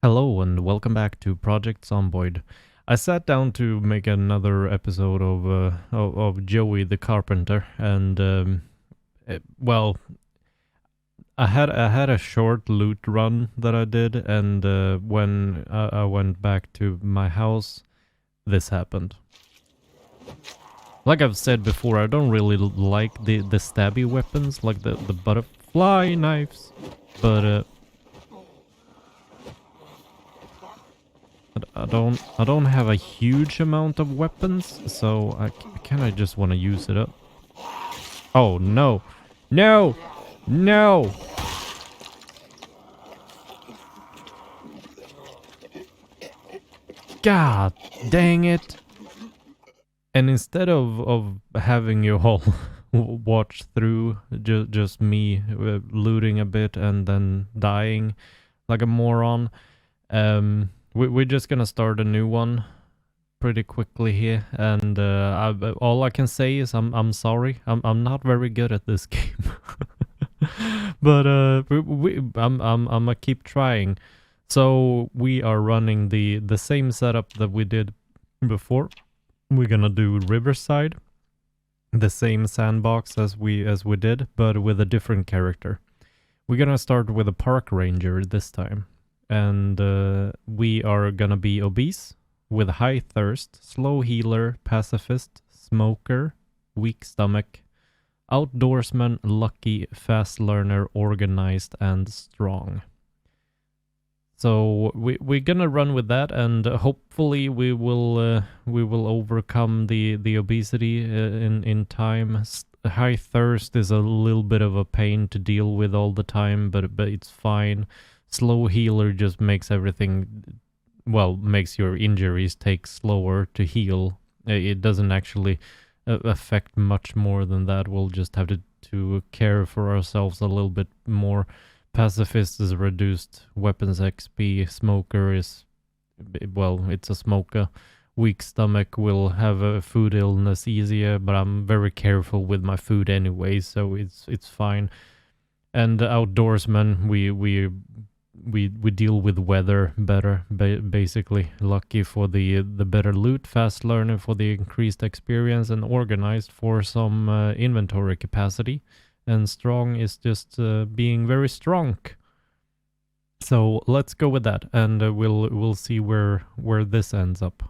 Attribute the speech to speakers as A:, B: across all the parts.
A: Hello and welcome back to Project Zomboid. I sat down to make another episode of Joey the Carpenter, and well, I had a short loot run that I did, and when I went back to my house, this happened. Like I've said before, I don't really like the stabby weapons, like the butterfly knives, but I don't have a huge amount of weapons, so I kind of just want to use it up. Oh no, no, no! God dang it! And instead of having you all watch through just me looting a bit and then dying like a moron, we're just gonna start a new one pretty quickly here, and all I can say is I'm sorry. I'm not very good at this game, but I'm gonna keep trying. So we are running the same setup that we did before. We're gonna do Riverside, the same sandbox as we did, but with a different character. We're gonna start with a park ranger this time, and we are gonna be obese, with high thirst, slow healer, pacifist, smoker, weak stomach, outdoorsman, lucky, fast learner, organized, and strong. So we're gonna run with that, and hopefully we will overcome the obesity in time. High thirst is a little bit of a pain to deal with all the time, but it's fine. Slow healer just makes everything, well, makes your injuries take slower to heal. It doesn't actually affect much more than that. We'll just have to care for ourselves a little bit more. Pacifist is reduced weapons XP. Smoker is, well, it's a smoker. Weak stomach will have a food illness easier, but I'm very careful with my food anyway, so it's fine. And outdoorsman, we deal with weather better, basically. Lucky for the better loot, fast learner for the increased experience, and organized for some inventory capacity. And strong is just being very strong. So let's go with that, and we'll see where this ends up.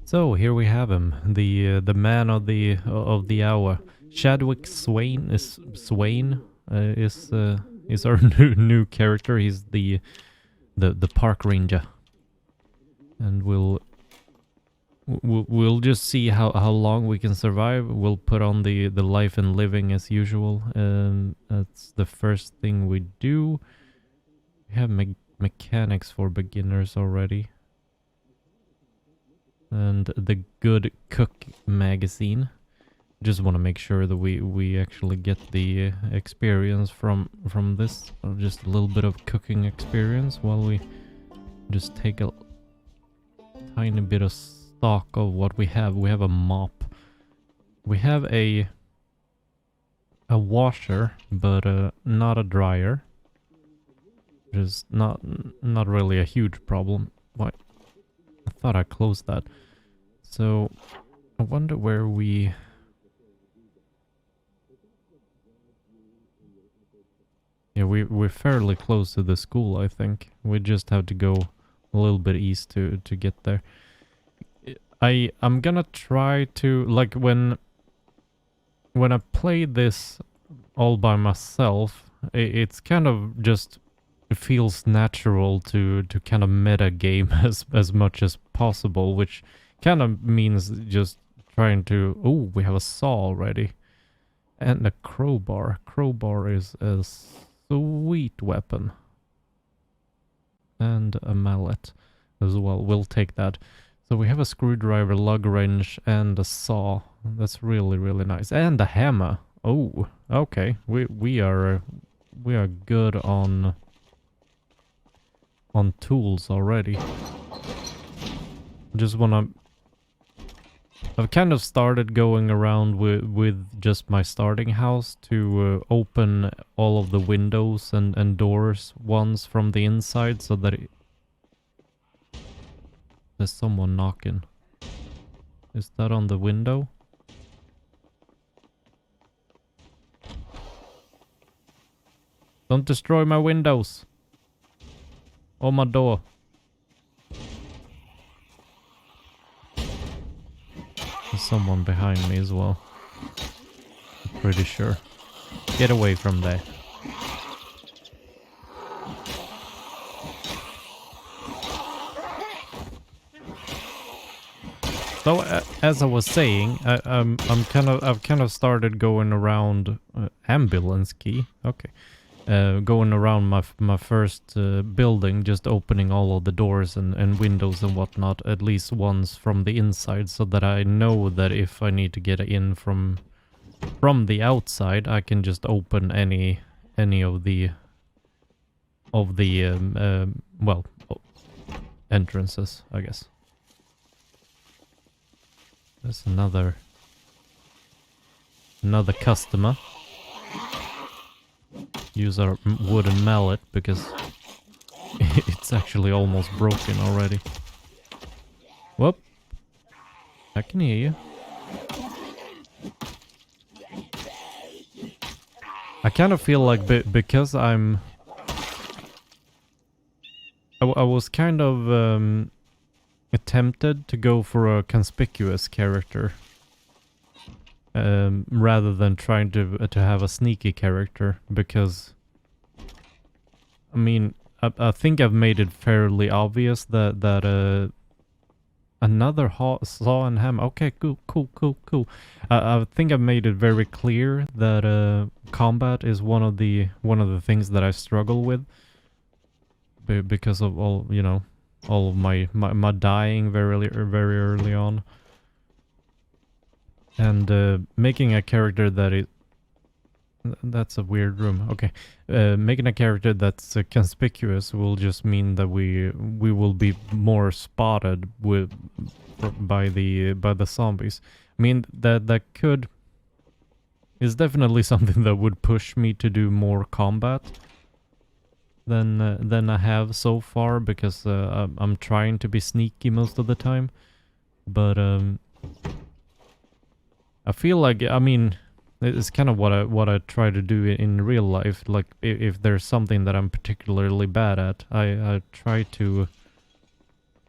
A: So here we have him, the man of the hour. Chadwick Swain is our new character. He's the park ranger, and we'll just see how long we can survive. We'll put on the life and living as usual, and that's the first thing we do. We have mechanics for beginners already, and the good cook magazine. Just want to make sure that we actually get the experience from this, or just a little bit of cooking experience, while we just take a tiny bit of stock of what we have. We have a mop, we have a washer, but not a dryer, which is not really a huge problem. What? I thought I closed that. So I wonder where we're fairly close to the school, I think. We just have to go a little bit east to get there. I'm gonna try to, like, when I play this all by myself, it's kind of just, it feels natural to kind of meta game as much as possible, which kind of means just trying to... Oh, we have a saw already. And a crowbar. Crowbar is a sweet weapon. And a mallet as well. We'll take that. So we have a screwdriver, lug wrench, and a saw. That's really, really nice. And a hammer. Oh, okay. We are good on tools already. Just wanna... I've kind of started going around with just my starting house to open all of the windows and doors once from the inside, so that There's someone knocking. Is that on the window? Don't destroy my windows. Or my door. There's someone behind me as well. I'm pretty sure. Get away from there. So as I was saying, I've kind of started going around ambulance key. Okay, going around my first building, just opening all of the doors and windows and whatnot, at least once from the inside, so that I know that if I need to get in from the outside, I can just open any of the well, entrances, I guess. There's another customer. Use our wooden mallet because it's actually almost broken already. Whoop! I can hear you. I kind of feel like because I was kind of tempted to go for a conspicuous character rather than trying to have a sneaky character, because I mean I think I've made it fairly obvious that another saw and ham. Okay, cool. I think I've made it very clear that combat is one of the things that I struggle with because of all, you know, all of my dying very early on, and making a character that's a weird room. Okay, making a character that's conspicuous will just mean that we will be more spotted by the zombies. I mean that is definitely something that would push me to do more combat than I have so far, because I'm trying to be sneaky most of the time, but I feel like, I mean, it's kind of what I try to do in real life. Like if there's something that I'm particularly bad at, I try to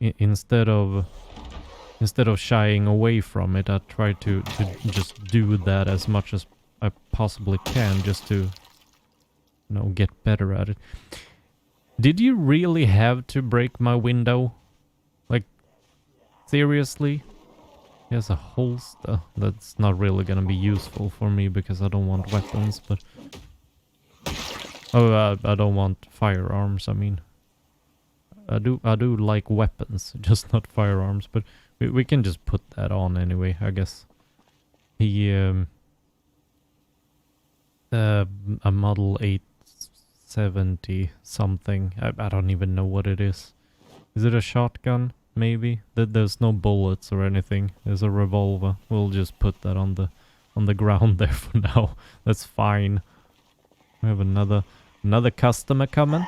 A: instead of shying away from it, I try to just do that as much as I possibly can, just to, you know, get better at it. Did you really have to break my window? Like, seriously? There's a holster. That's not really gonna be useful for me because I don't want weapons, but... Oh, I don't want firearms, I mean. I do like weapons, just not firearms, but we can just put that on anyway, I guess. A Model 870 something. I don't even know what it is. Is it a shotgun? Maybe. There's no bullets or anything. There's a revolver. We'll just put that on the ground there for now. That's fine. We have another customer coming.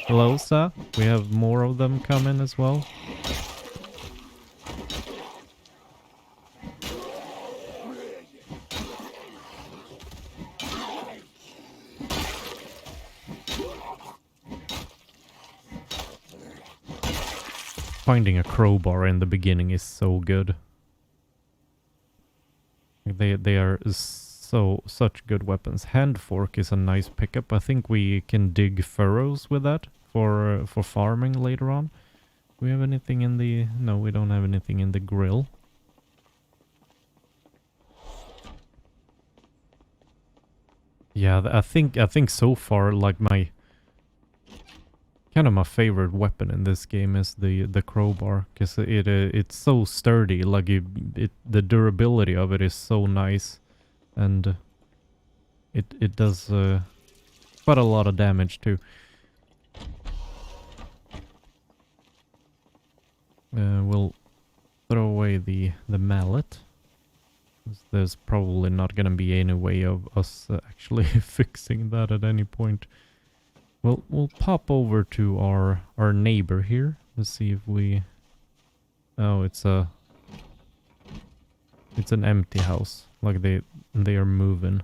A: Hello, sir. We have more of them coming as well. Finding a crowbar in the beginning is so good. They are such good weapons. Hand fork is a nice pickup. I think we can dig furrows with that for farming later on. Do we have anything in the... No, we don't have anything in the grill. Yeah, I think so far, like my... Kind of my favorite weapon in this game is the crowbar, because it's so sturdy. Like the durability of it is so nice, and it does quite a lot of damage too. We'll throw away the mallet. There's probably not gonna be any way of us actually fixing that at any point. Well, we'll pop over to our neighbor here. Let's see if we Oh, it's an empty house. Like they are moving.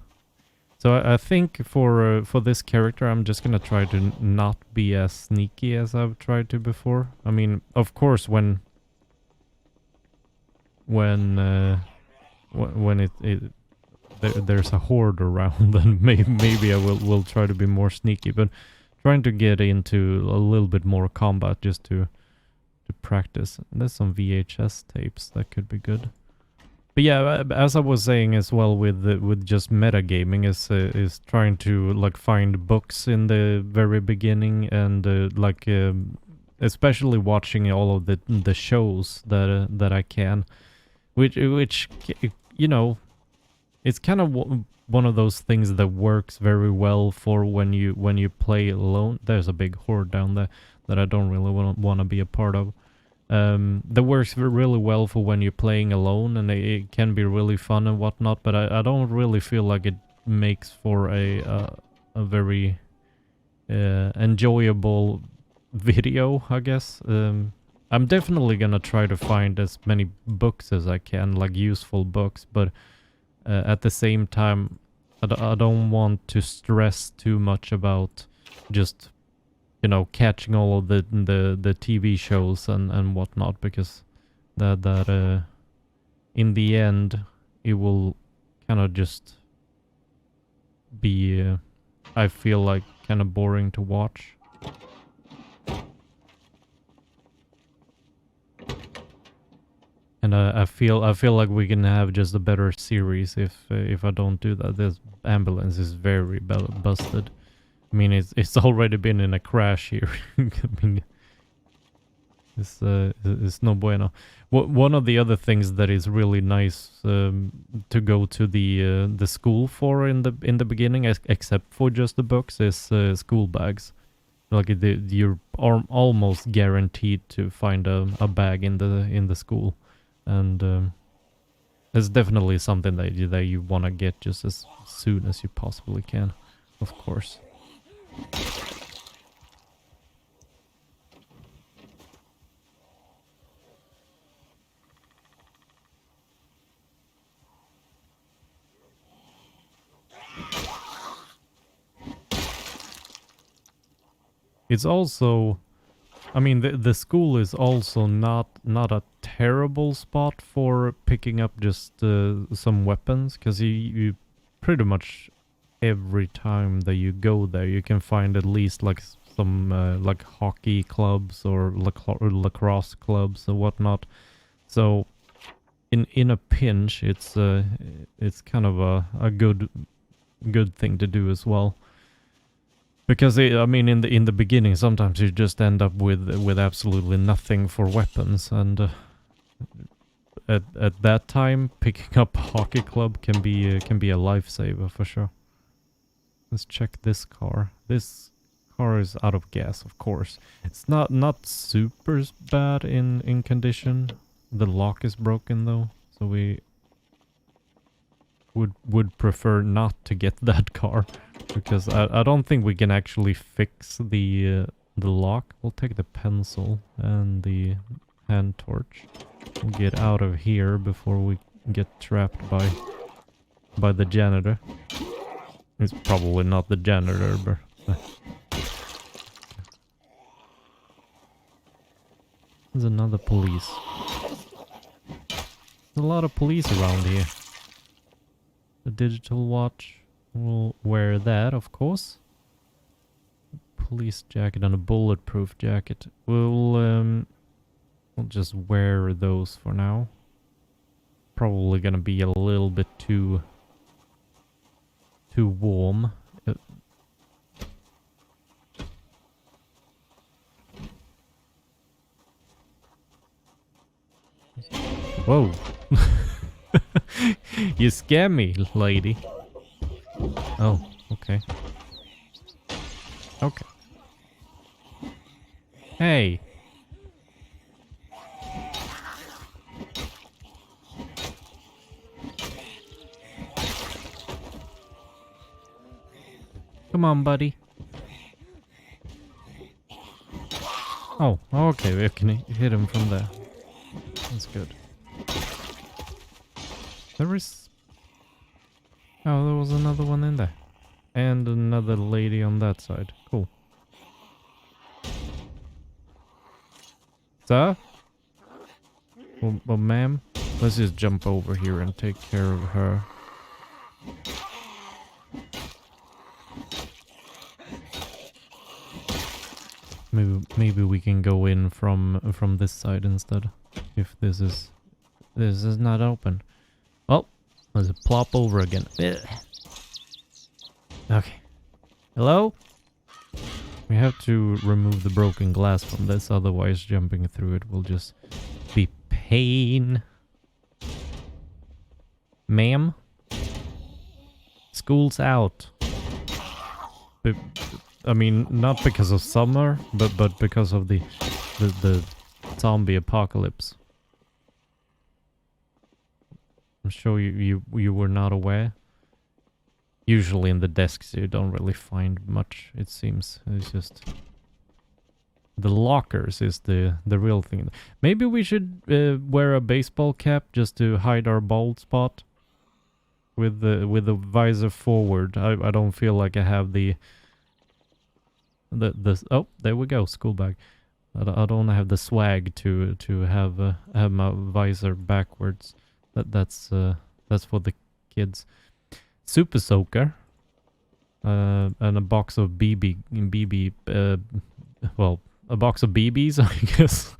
A: So I think for this character, I'm just gonna try to not be as sneaky as I've tried to before. I mean, of course, when there's a horde around, then maybe I will try to be more sneaky. But trying to get into a little bit more combat just to practice. There's some VHS tapes that could be good. But yeah, as I was saying as well, with just metagaming is trying to like find books in the very beginning and especially watching all of the shows that I can, which you know, it's kind of one of those things that works very well for when you play alone. There's a big horde down there that I don't really want to be a part of. That works really well for when you're playing alone, and it can be really fun and whatnot, but I don't really feel like it makes for a very enjoyable video, I guess. I'm definitely gonna try to find as many books as I can, like useful books, but at the same time, I don't want to stress too much about just, you know, catching all of the TV shows and whatnot, because that in the end it will kind of just be I feel like kind of boring to watch. And I feel like we can have just a better series if I don't do that. This ambulance is very busted. I mean, it's already been in a crash here. I mean, it's no bueno. One of the other things that is really nice to go to the school for in the beginning, except for just the books, is school bags. Like you're almost guaranteed to find a bag in the school, and it's definitely something that you want to get just as soon as you possibly can, of course. It's also, I mean, the school is also not a terrible spot for picking up just some weapons, because you pretty much every time that you go there, you can find at least like some like hockey clubs or lacrosse clubs or whatnot. So in a pinch, it's kind of a good thing to do as well. Because I mean, in the beginning, sometimes you just end up with absolutely nothing for weapons, and at that time, picking up a hockey club can be a lifesaver for sure. Let's check this car. This car is out of gas, of course. It's not super bad in condition. The lock is broken though, so we would prefer not to get that car, because I don't think we can actually fix the lock. We'll take the pencil and the hand torch. We'll get out of here before we get trapped by the janitor. It's probably not the janitor, but there's another police. There's a lot of police around here. The digital watch. We'll wear that, of course. Police jacket and a bulletproof jacket. We'll just wear those for now. Probably gonna be a little bit too warm. Whoa. You scare me, lady. Oh, okay. Okay. Hey. Come on, buddy. Oh, okay, we can hit him from there. That's good. There is... Oh, there was another one in there. And another lady on that side. Cool. Sir? Well, ma'am, let's just jump over here and take care of her. Maybe we can go in from this side instead. If this is not open. Oh, let's plop over again. Ugh. Okay. Hello? We have to remove the broken glass from this, otherwise jumping through it will just be pain. Ma'am? School's out. I mean, not because of summer, but because of the zombie apocalypse. I'm sure you were not aware. Usually in the desks you don't really find much, it seems. It's just... The lockers is the real thing. Maybe we should wear a baseball cap just to hide our bald spot. With the visor forward. I don't feel like I have the oh, there we go, school bag. I don't have the swag to have my visor backwards. That's for the kids. Super soaker. And a box of well, a box of BBs, I guess,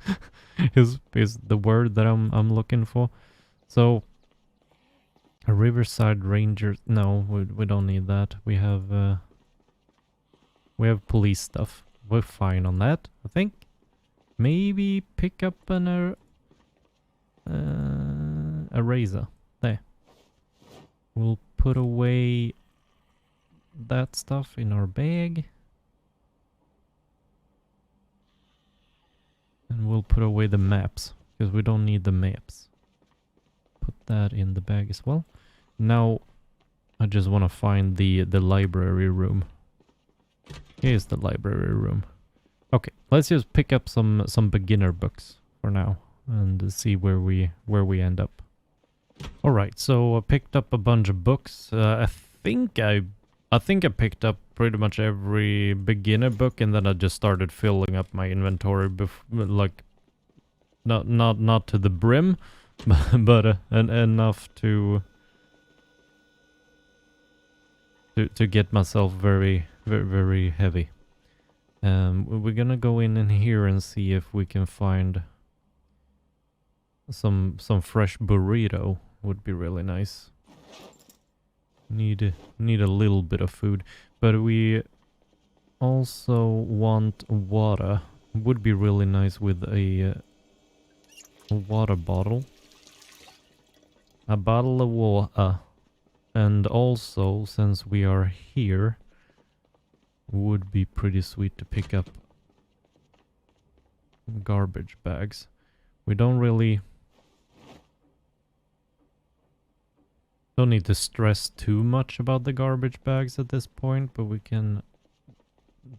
A: is the word that I'm looking for. So, a Riverside Ranger. No, we don't need that. We have police stuff. We're fine on that, I think. Maybe pick up an eraser. There. We'll put away that stuff in our bag. And we'll put away the maps, because we don't need the maps. Put that in the bag as well. Now, I just want to find the library room. Here's the library room. Okay, let's just pick up some beginner books for now and see where we end up. All right, so I picked up a bunch of books. I think I picked up pretty much every beginner book, and then I just started filling up my inventory, like not to the brim, but enough to get myself very heavy. We're gonna go in here and see if we can find some fresh burrito. Would be really nice. Need a little bit of food, but we also want water. Would be really nice with a water bottle. A bottle of water. And also, since we are here, would be pretty sweet to pick up garbage bags. We don't need to stress too much about the garbage bags at this point, but we can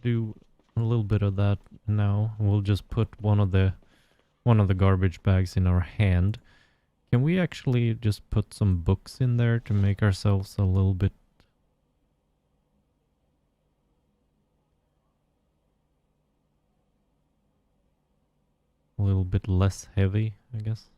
A: do a little bit of that now. We'll just put one of the garbage bags in our hand. Can we actually just put some books in there to make ourselves a little bit less heavy, I guess?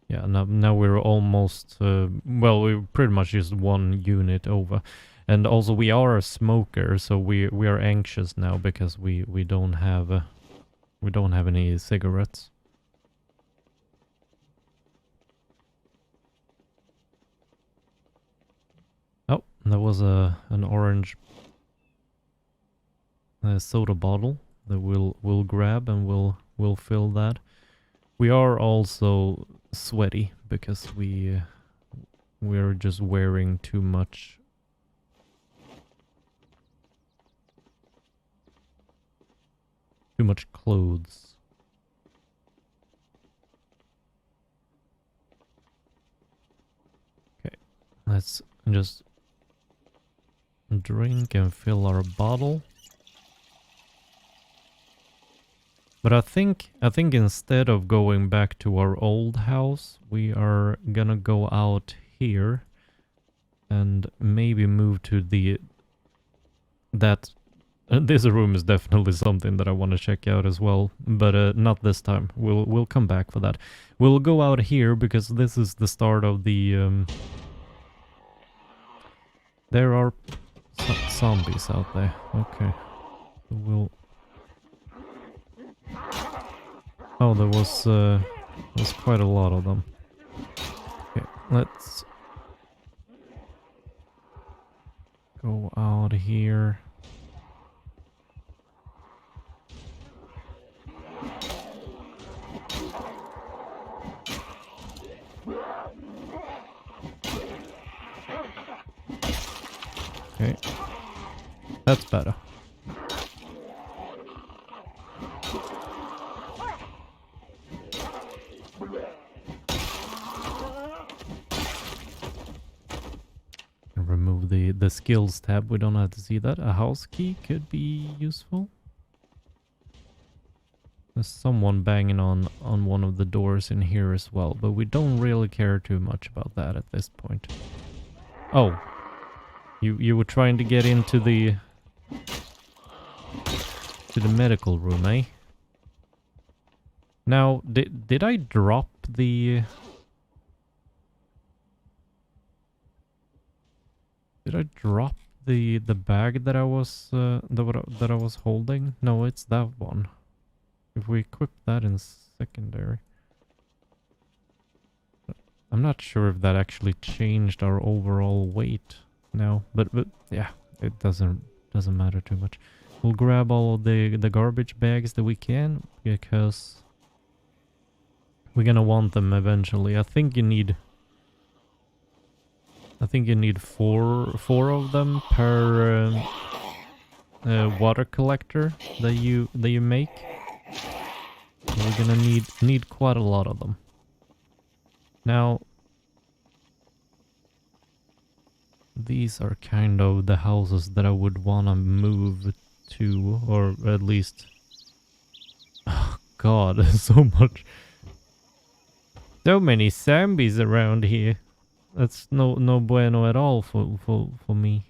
A: Yeah, now we're almost, well, we're pretty much just one unit over. And also we are a smoker, so we are anxious now because we don't have any cigarettes. Oh, there was an orange soda bottle that we'll grab, and we'll fill that. We are also sweaty because we're just wearing too much clothes. Okay, let's just drink and fill our bottle. But I think instead of going back to our old house, we are gonna go out here and maybe move to this room is definitely something that I want to check out as well, but not this time. We'll come back for that. We'll go out here because this is the start of the there are zombies out there. Okay. We'll Oh, there was quite a lot of them. Okay, let's go out here. Okay, that's better. Remove the skills tab. We don't have to see that. A house key could be useful. There's someone banging on one of the doors in here as well, but we don't really care too much about that at this point. Oh, you were trying to get into the medical room, eh? Now, did I drop the? Did I drop the bag that I was that I was holding? No, it's that one. If we equip that in secondary, I'm not sure if that actually changed our overall weight now. But yeah, it doesn't matter too much. We'll grab all of the garbage bags that we can because we're gonna want them eventually. I think you need four of them per water collector that you make. We're gonna need quite a lot of them. Now, these are kind of the houses that I would wanna move to, or at least. Oh God, there's so much. So many zombies around here. That's no bueno at all for me.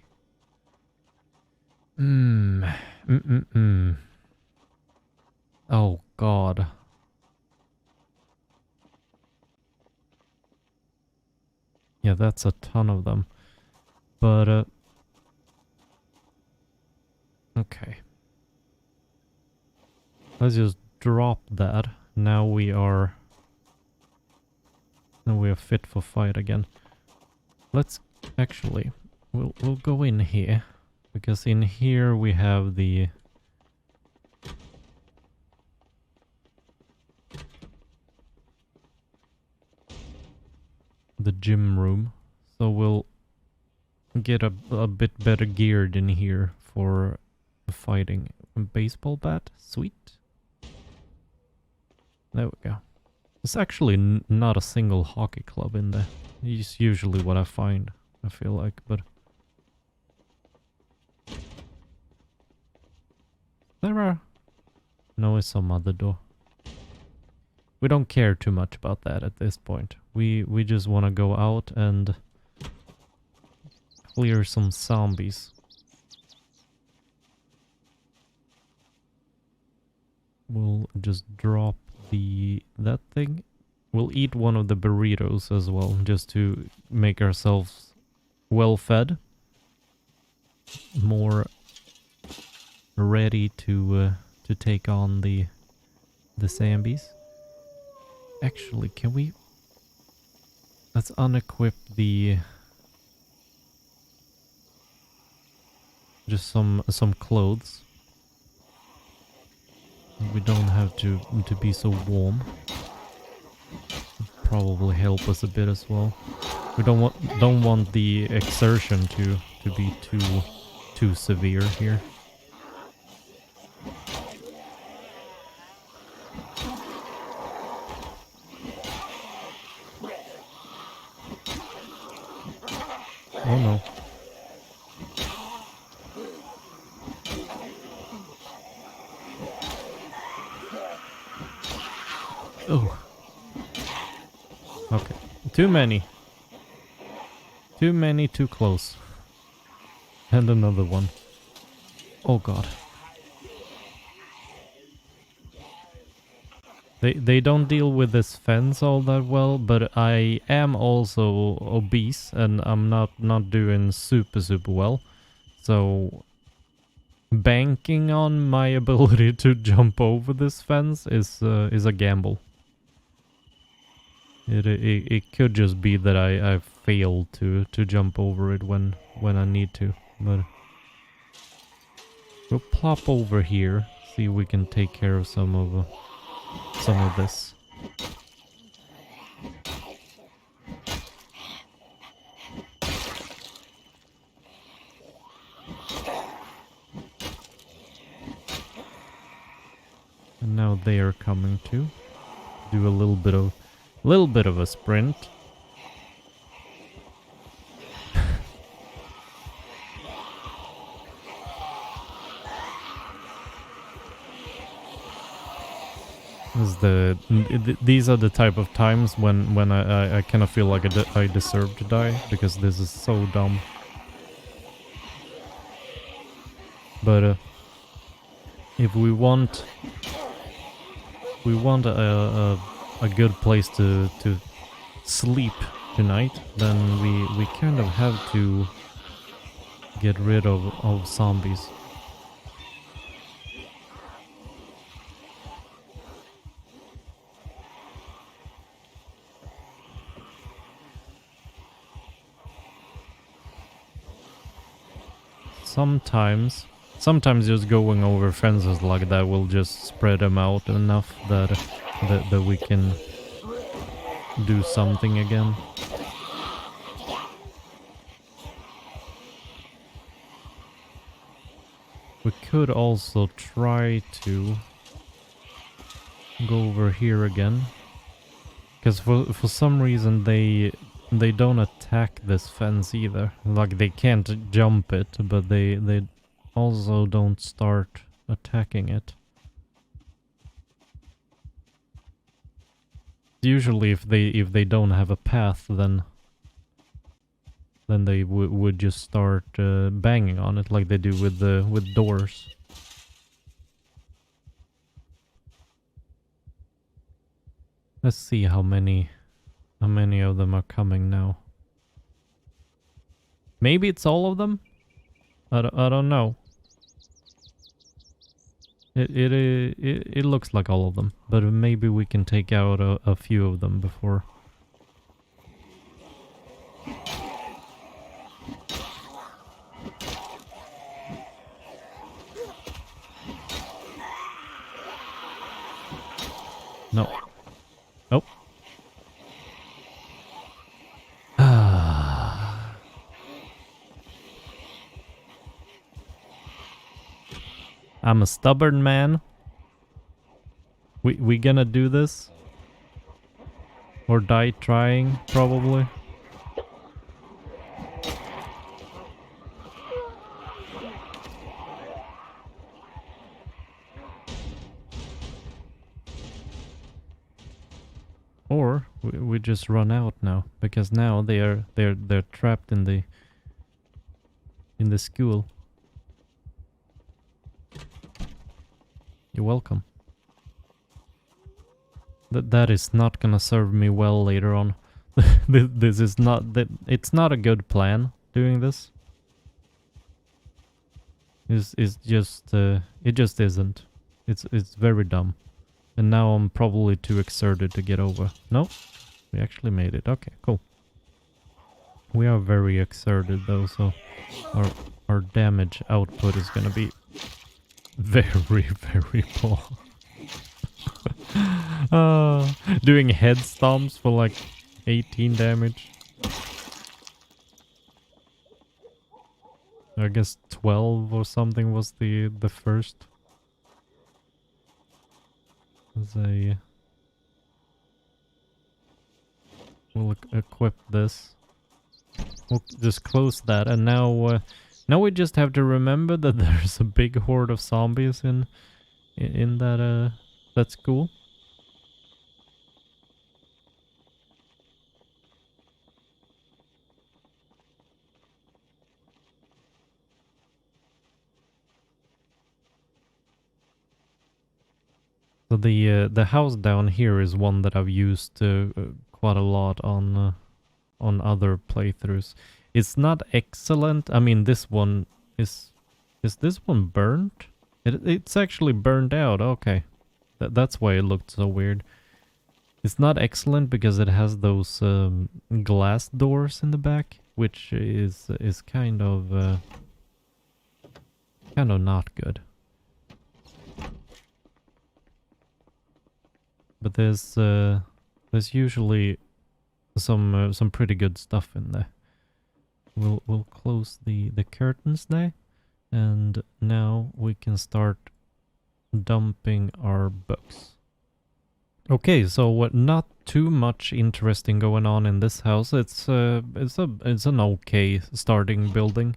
A: Oh God. Yeah, that's a ton of them. But okay. Let's just drop that. Now we are fit for fight again. Let's actually we'll go in here because in here we have the gym room, so we'll get a bit better geared in here for fighting. A baseball bat, sweet. There we go. There's actually not a single hockey club in there. It's usually what I find, I feel like, but... There are... No, it's some other door. We don't care too much about that at this point. We just want to go out and clear some zombies. We'll just drop that thing. We'll eat one of the burritos as well, just to make ourselves well fed, more ready to take on the zombies. Actually, can we? Let's unequip just some clothes. We don't have to be so warm. Probably help us a bit as well. We don't want the exertion to be too severe here. Oh no. Oh. Okay. Too many. Too many, too close. And another one. Oh god. They don't deal with this fence all that well, but I am also obese and I'm not doing super well. So banking on my ability to jump over this fence is a gamble. It could just be that I failed to jump over it when I need to, but we'll plop over here, see if we can take care of some of this. And now they are coming too. Do a little bit of a sprint. These are the type of times when I kind of feel like I deserve to die, because this is so dumb. But if we want a good place to sleep tonight, then we kind of have to get rid of zombies. Sometimes just going over fences like that will just spread them out enough that we can do something again. We could also try to go over here again, because for some reason they don't attack this fence either. Like, they can't jump it, but they also don't start attacking it. Usually if they don't have a path, then they would just start banging on it like they do with doors. Let's see how many of them are coming now. Maybe it's all of them? I don't know. It looks like all of them, but maybe we can take out a few of them before. No. Oh. I'm a stubborn man. We gonna do this? Or die trying, probably. Or we just run out now, because now they're trapped in the school. You're welcome. That is not gonna serve me well later on. This is not it's not a good plan doing this. It's just it just isn't. It's very dumb. And now I'm probably too exerted to get over. No, we actually made it. Okay, cool. We are very exerted though, so our damage output is gonna be very poor. Doing head stomps for like 18 damage. I guess 12 or something was the first. We'll equip this. We'll just close that, and now we just have to remember that there's a big horde of zombies in that school. So the house down here is one that I've used quite a lot on other playthroughs. It's not excellent. I mean, this one is this one burnt? It's actually burned out. Okay, that's why it looked so weird. It's not excellent because it has those glass doors in the back, which is kind of not good. But there's usually some pretty good stuff in there. We'll close the curtains there, and now we can start dumping our books. Okay, so not too much interesting going on in this house. It's an okay starting building,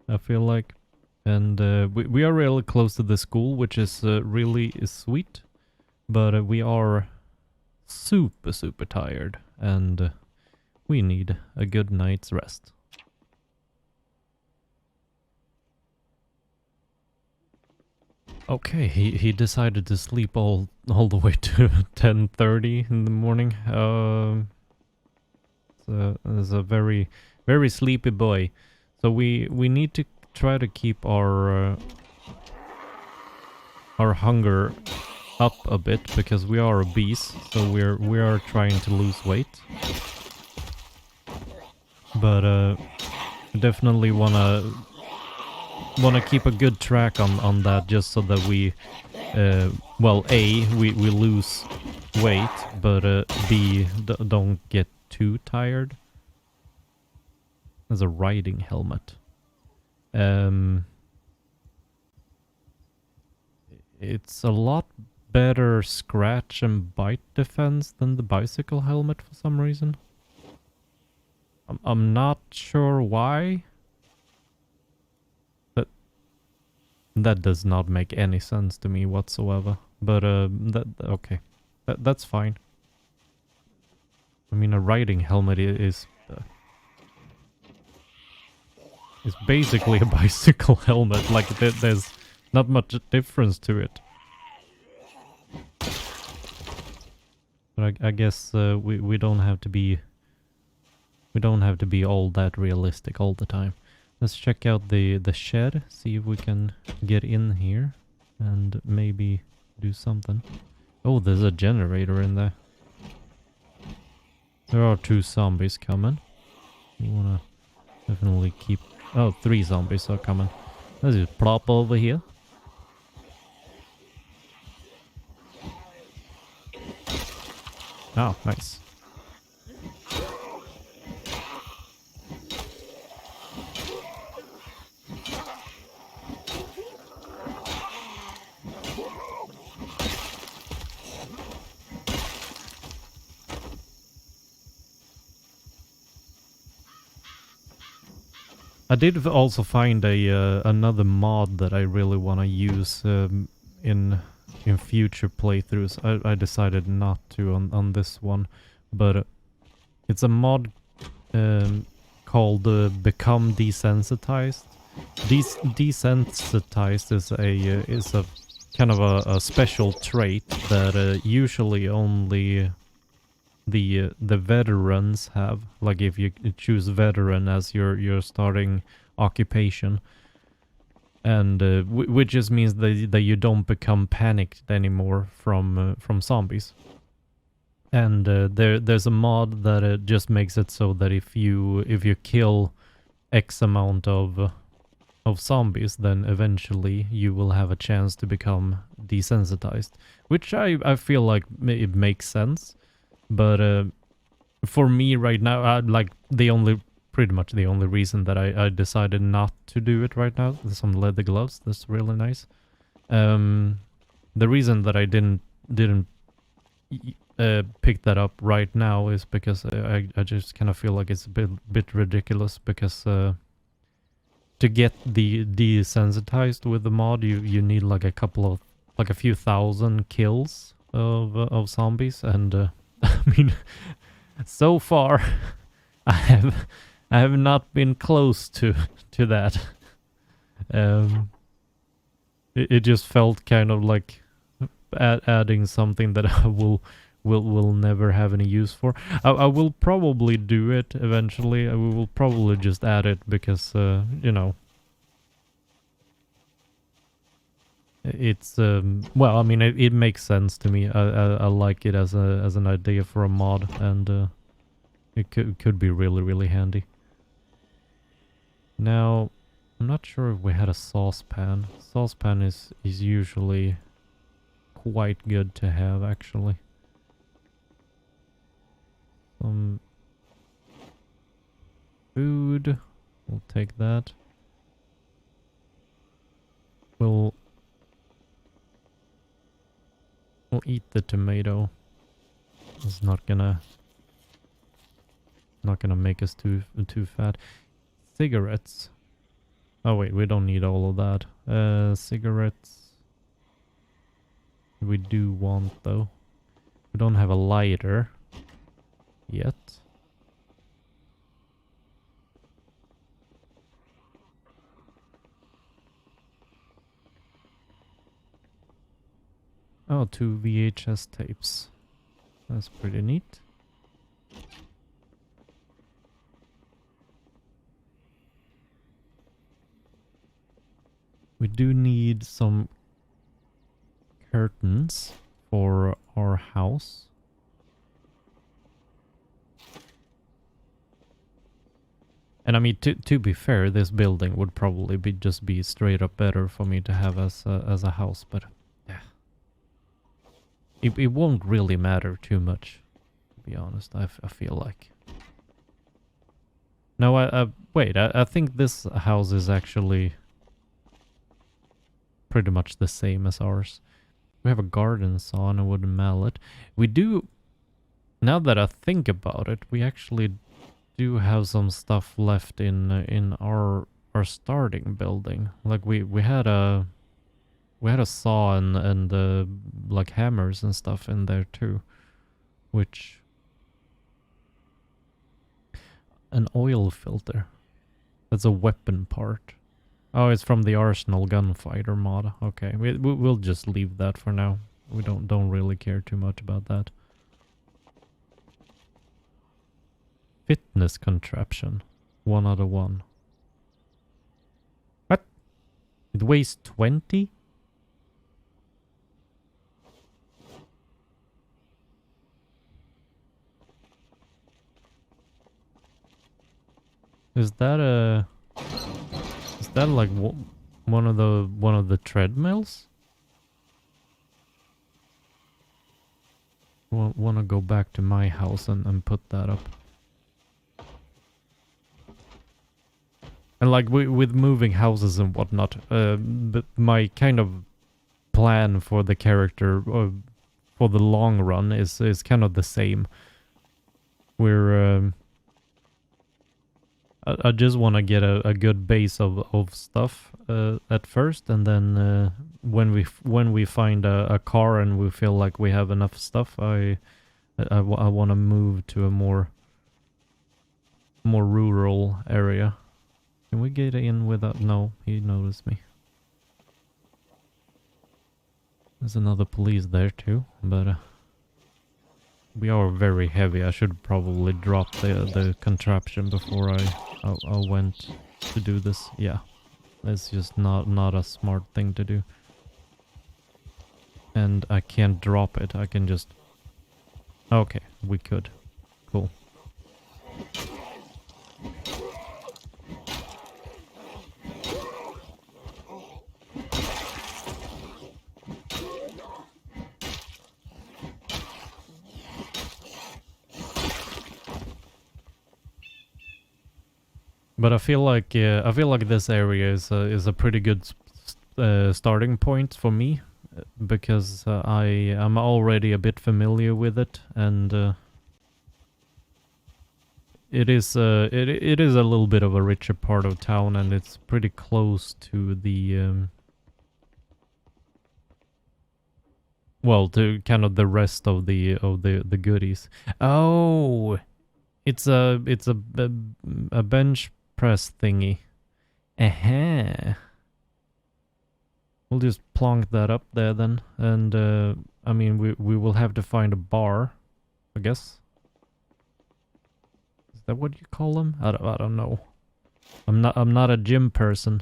A: I feel like, and we are really close to the school, which is really sweet. But we are super tired, and we need a good night's rest. Okay, he decided to sleep all the way to 10:30 in the morning. Is a very sleepy boy. So we need to try to keep our hunger up a bit, because we are obese, so we are trying to lose weight. But definitely wanna keep a good track on that, just so that we well, A, we lose weight, but B, don't get too tired. There's a riding helmet. It's a lot better scratch and bite defense than the bicycle helmet for some reason. I'm not sure why, but that does not make any sense to me whatsoever. But okay, that's fine. I mean, a riding helmet is basically a bicycle helmet. Like there's not much difference to it. But I guess we don't have to be all that realistic all the time. Let's check out the shed, see if we can get in here and maybe do something. Oh, there's a generator in there. There are 2 zombies coming. You wanna definitely keep... Oh, 3 zombies are coming. Let's just plop over here. Oh, nice. I did also find another mod that I really want to use in future playthroughs. I decided not to on this one, but it's a mod called Become Desensitized. Desensitized is a kind of a special trait that usually only the veterans have. Like if you choose veteran as your starting occupation, and which just means that you don't become panicked anymore from zombies. And there's a mod that just makes it so that if you kill X amount of zombies, then eventually you will have a chance to become desensitized, which I feel like it makes sense. But for me right now, like pretty much the only reason that I decided not to do it right now. There's some leather gloves. That's really nice. The reason that I didn't pick that up right now is because I just kind of feel like it's a bit ridiculous, because to get the desensitized with the mod, you need like a few thousand kills of zombies, and I mean, so far I have not been close to that. It just felt kind of like adding something that I will never have any use for. I will probably do it eventually. We will probably just add it because you know, it's well, I mean, it makes sense to me. I like it as an idea for a mod, and it could be really handy. Now, I'm not sure if we had a saucepan. Saucepan is usually quite good to have, actually. Some food. We'll take that. We'll eat the tomato. It's not gonna make us too fat. Cigarettes. Oh wait, we don't need all of that. Cigarettes. We do want though. We don't have a lighter yet. Oh, 2 VHS tapes. That's pretty neat. We do need some curtains for our house. And I mean, to be fair, this building would probably just be straight up better for me to have as a house, but yeah, it won't really matter too much, to be honest. I feel like. No, wait. I think this house is actually pretty much the same as ours. We have a garden saw and a wooden mallet. We do. Now that I think about it, we actually do have some stuff left in our starting building. Like we had a saw and like hammers and stuff in there too, which an oil filter. That's a weapon part. Oh, it's from the Arsenal Gunfighter mod. Okay, we'll just leave that for now. We don't really care too much about that. Fitness contraption. 1 out of 1. What? It weighs 20? Is that like one of the treadmills? Want to go back to my house and put that up. And like with moving houses and whatnot, but my kind of plan for the character for the long run is kind of the same. We're I just want to get a good base of stuff at first, and then when we find a car and we feel like we have enough stuff, I want to move to a more rural area. Can we get in without... No, he noticed me. There's another police there too, but we are very heavy. I should probably drop the contraption before I went to do this. Yeah, it's just not a smart thing to do. And I can't drop it. I can just... Okay, we could. Cool. But I feel like this area is a pretty good starting point for me, because I'm already a bit familiar with it, and it is a little bit of a richer part of town, and it's pretty close to the well, to kind of the rest of the goodies. Oh, it's a bench press thingy. We'll just plonk that up there then. And, I mean, we will have to find a bar, I guess. Is that what you call them? I don't know. I'm not a gym person.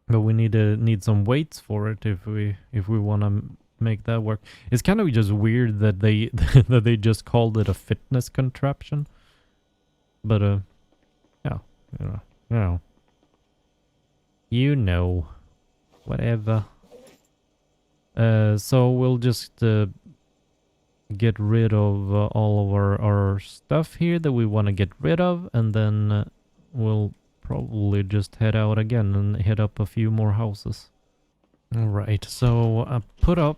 A: But we need some weights for it if we want to make that work. It's kind of just weird that they that they just called it a fitness contraption. But yeah, you know, whatever. So we'll just get rid of all of our stuff here that we want to get rid of, and then we'll probably just head out again and hit up a few more houses. Alright, so I put up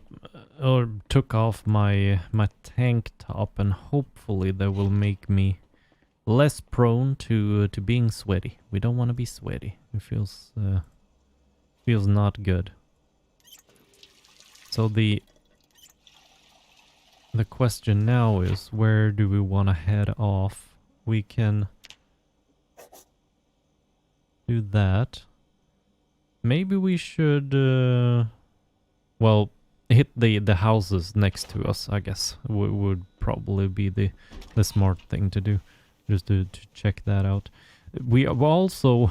A: or took off my tank top, and hopefully that will make me less prone to being sweaty. We don't want to be sweaty. It feels not good. So the question now is, where do we want to head off? We can do that. Maybe we should well, hit the houses next to us, I guess. Would probably be the smart thing to do, just to check that out. We also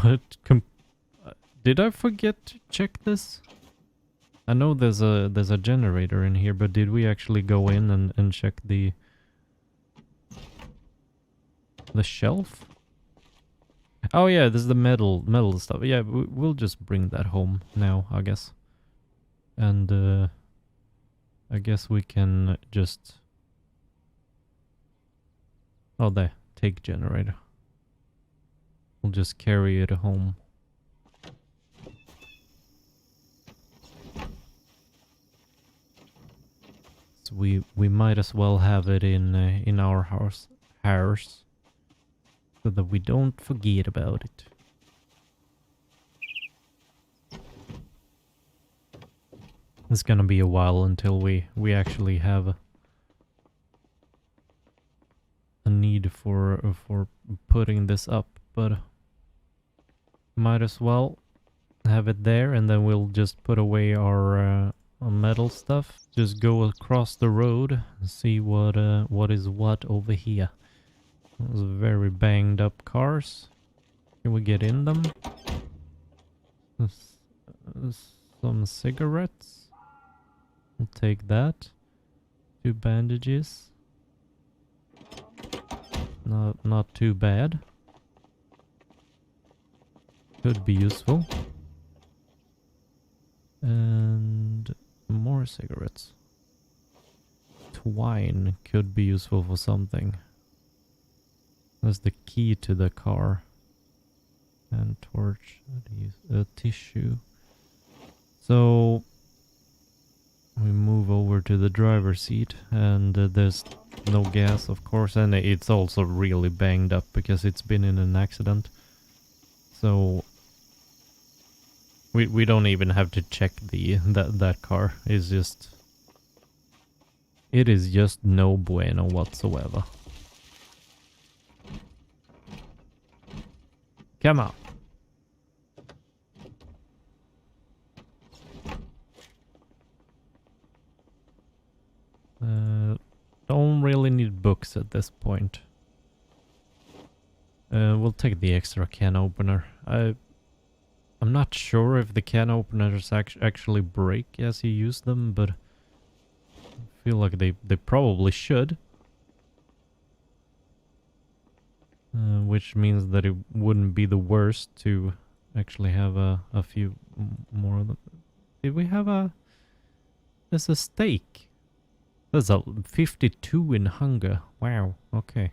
A: did I forget to check this? I know there's a generator in here, but did we actually go in and check the shelf? Oh yeah, this is the metal stuff. Yeah, we'll just bring that home now, I guess. And I guess we can just... Oh, there. Take generator. We'll just carry it home. So we might as well have it in our house, so that we don't forget about it. It's gonna be a while until we actually have a need for putting this up, but might as well have it there, and then we'll just put away our metal stuff. Just go across the road and see what is what over here. Those very banged up cars. Can we get in them? Some cigarettes. We'll take that. 2 bandages. Not too bad. Could be useful. And more cigarettes. Twine could be useful for something. That's the key to the car. And torch. Tissue. So we move over to the driver's seat, and there's no gas, of course, and it's also really banged up because it's been in an accident. So we don't even have to check that car. It is just no bueno whatsoever. Come on. Don't really need books at this point. We'll take the extra can opener. I'm not sure if the can openers actually break as you use them, but I feel like they probably should. Which means that it wouldn't be the worst to actually have a few more of them. Did we have a... There's a steak. There's a 52 in hunger. Wow, okay.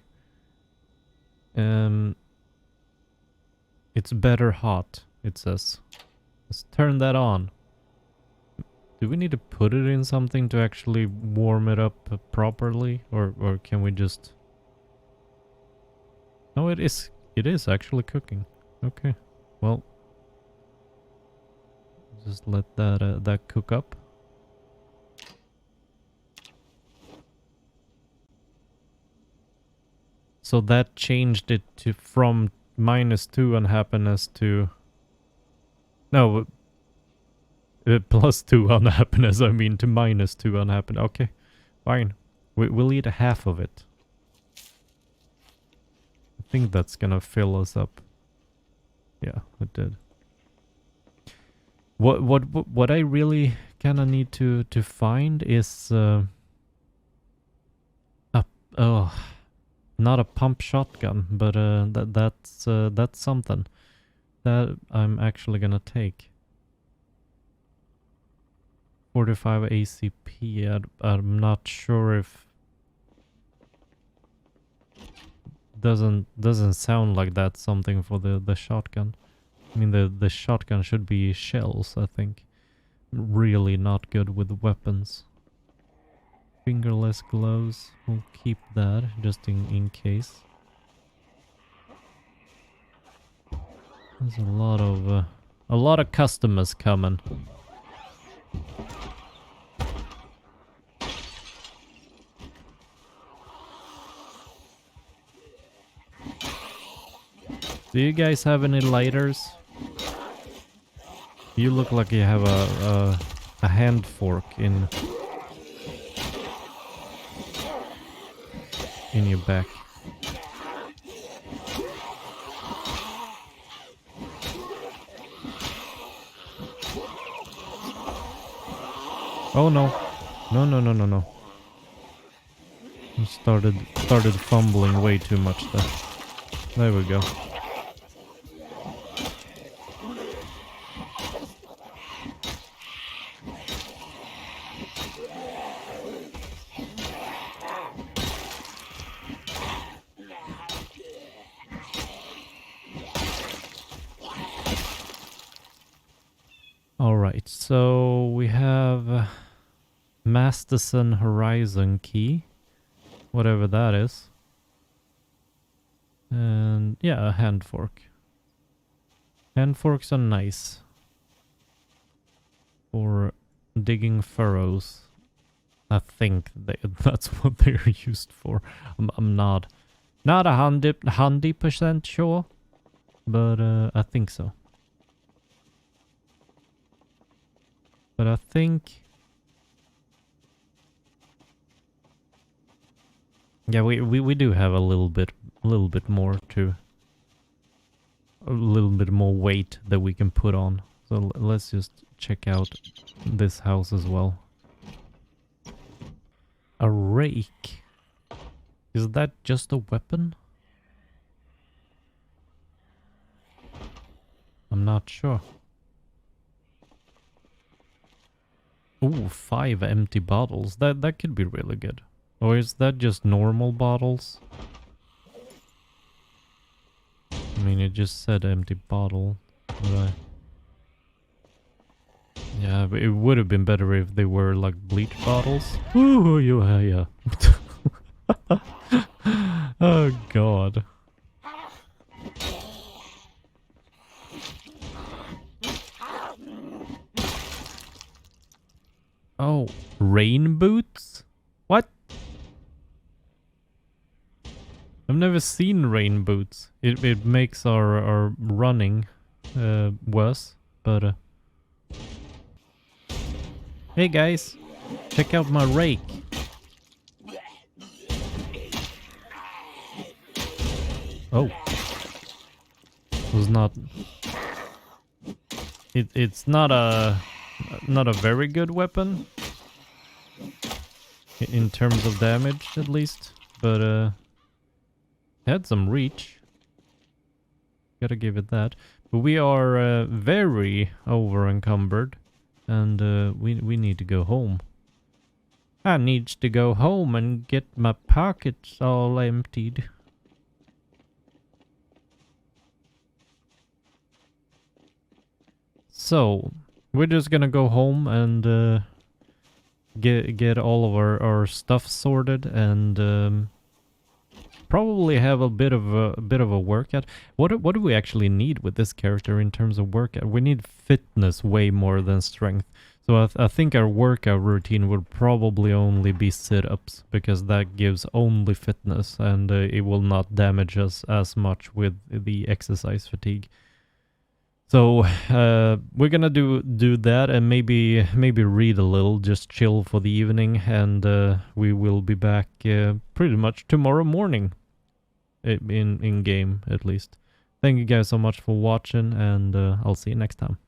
A: It's better hot, it says. Let's turn that on. Do we need to put it in something to actually warm it up properly? Or can we just... No, it is actually cooking. Okay, well, just let that cook up. So that changed it to from -2 unhappiness to... No, +2 unhappiness, I mean, to -2 unhappiness. Okay, fine. We'll eat half of it. I think that's gonna fill us up. Yeah, it did. What I really kind of need to find is not a pump shotgun, but that's something that I'm actually gonna take. 45 ACP. I'm not sure if doesn't sound like that's something for the shotgun. I mean, the shotgun should be shells, I think. Really not good with weapons. Fingerless gloves. We'll keep that just in case. There's a lot of customers coming. Do you guys have any lighters? You look like you have a hand fork in your back. Oh no. No. I started fumbling way too much there. There we go. Alright, so we have Masterson Horizon key, whatever that is. And yeah, a hand fork. Hand forks are nice for digging furrows. I think that's what they're used for. I'm not 100% sure, but I think so. But I think, yeah, we do have a little bit more to, a little bit more weight that we can put on. So let's just check out this house as well. A rake. Is that just a weapon? I'm not sure. Ooh, 5 empty bottles. That could be really good. Or is that just normal bottles? I mean, it just said empty bottle. But yeah, but it would have been better if they were like bleach bottles. Ooh, yeah. Oh god. Oh, rain boots? What? I've never seen rain boots. It makes our running worse, but hey guys, check out my rake. Oh. Was not it's not a very good weapon in terms of damage, at least, but had some reach. Gotta give it that. But we are very over encumbered, and we need to go home. I needs to go home and get my pockets all emptied. So we're just gonna go home and get all of our stuff sorted, and probably have a bit of a workout. What do we actually need with this character in terms of workout? We need fitness way more than strength. So I think our workout routine would probably only be sit-ups, because that gives only fitness, and it will not damage us as much with the exercise fatigue. So we're gonna do that and maybe read a little, just chill for the evening, and we will be back pretty much tomorrow morning, in game at least. Thank you guys so much for watching, and I'll see you next time.